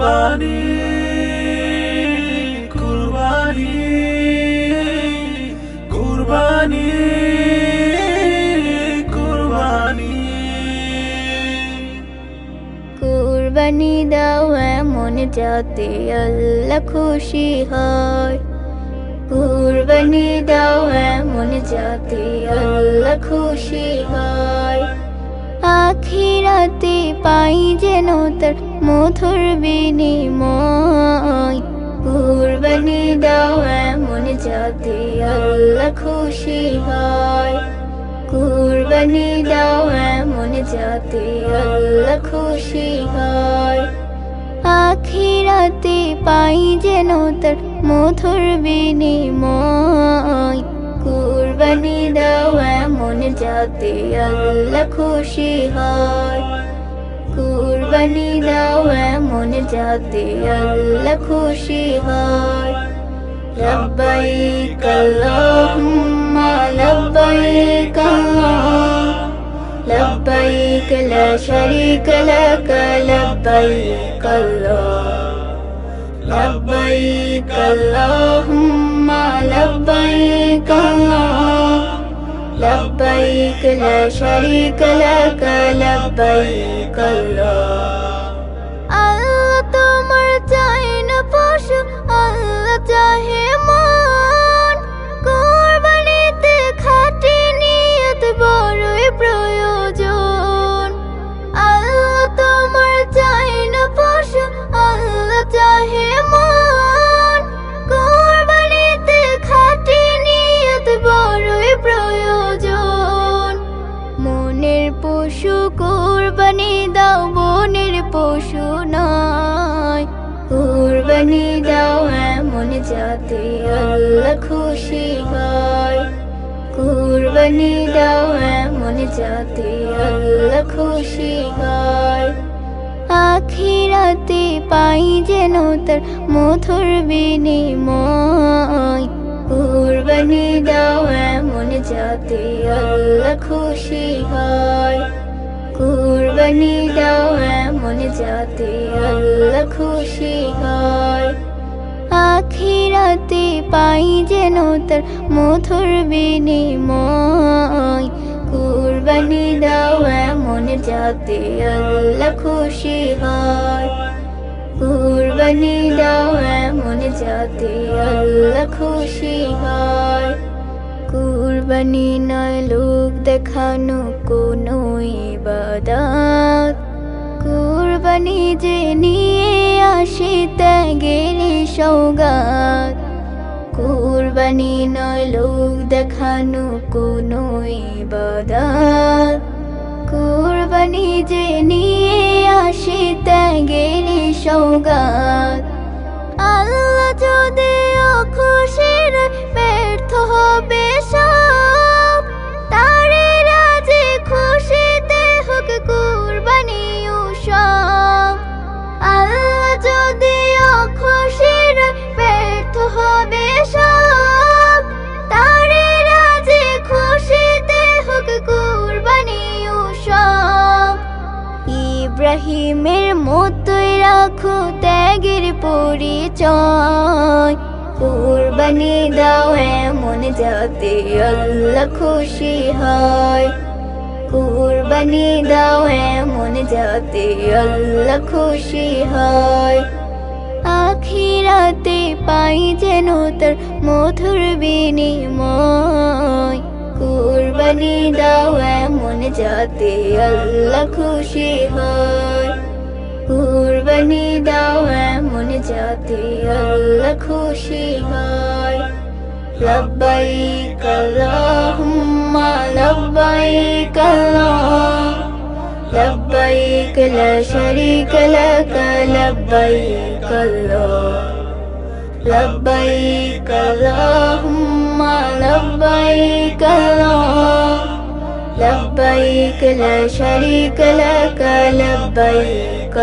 কুরবানি কুরবানি কুরবানি কুরবানি কুরবানি দাও এমন যাতে আল্লাহ খুশি হয়। কুরবানি দাও এমন যাতে আল্লাহ খুশি হয়। আখিরাতে পাই যেন তার মধুর বিনিময়। কুরবানি দাও এমন যাতে আল্লাহ খুশি হয়। কুরবানি দাও এমন যাতে আল্লাহ খুশি হয়। আখিরাতে পাই যেন তার মধুর বিনিময়। কুরবানি দাও এমন যাতে আল্লাহ খুশি হয়। কুরবানি দাও এমন যাতে আল্লাহ খুশি হয়। লব্বাইক আল্লাহুম্মা লব্বাইক লব্বাইক লা শারীকা লাক লব্বাইক লব্বাইক আল্লাহুম্মা লব্বাইক লব্বাইক লা শারীকা লাক লব্বাইক আল্লাহ তোমার চাই না পশু, আল্লাহ চাহে মন। কুরবানিতে খাঁটি নিয়ত বড়ই প্রয়োজন। আল্লাহ তোমার চাই না পশু, আল্লাহ চাহে মন। কুরবানিতে খাঁটি নিয়ত বড়ই প্রয়োজন। মনের পশু কুরবানি দাও, বনের পশু নয়। কুরবানি দাও এমন যাতে আল্লাহ খুশি হয়। কুরবানি দাও এমন যাতে আল্লাহ খুশি হয়। আখিরাতে পাই যেন তার মধুর বিনিময়। কুরবানি দাও এমন যাতে আল্লাহ খুশি হয়। কুরবানি দাও এমন যাতে আল্লাহ খুশি হয়। আখিরাতে পাই যেন তার মধুর বিনিময়। কুরবানি দাও এমন যাতে আল্লাহ খুশি হয়। কুরবানি দাও এমন যাতে আল্লাহ খুশি হয়। কুরবানি নয় লোক দেখানো কোনো ইবাদত। কুরবানি যে নিয়ে আসে ত্যাগের সওগাত। কুরবানি নয় লোক দেখানো কোনো ইবাদত। কুরবানি যে নিয়ে আসে ত্যাগের সওগাত। আল্লাহ যদি অখুশি ব্যর্থ হবে সব, তারে রাজি খুশিতে হোক কুরবানি উৎসব। আল্লাহ যদি অখুশি ব্যর্থ হবে সব, তারে রাজি খুশিতে হোক কুরবানি উৎসব। ইব্রাহিমের মতোই রাখো ত্যাগের পরিচয়। কুরবানি দাও এমন যাতে আল্লাহ খুশি হয়। কুরবানি দাও এমন যাতে আল্লাহ খুশি হয়। আখিরাতে পাই যেন তার মধুর বিনিময়। কুরবানি দাও এমন যাতে আল্লাহ খুশি হয়। কুরবানি দাও এমন যাতে আল্লাহ খুশি হয়। লব্বাইক আল্লাহুম্মা লব্বাইক লব্বাইক লা শারীকা লাক লব্বাইক লব্বাইক আল্লাহুম্মা লব্বাইক লব্বাইক লা শারীকা লাক লব্বাইক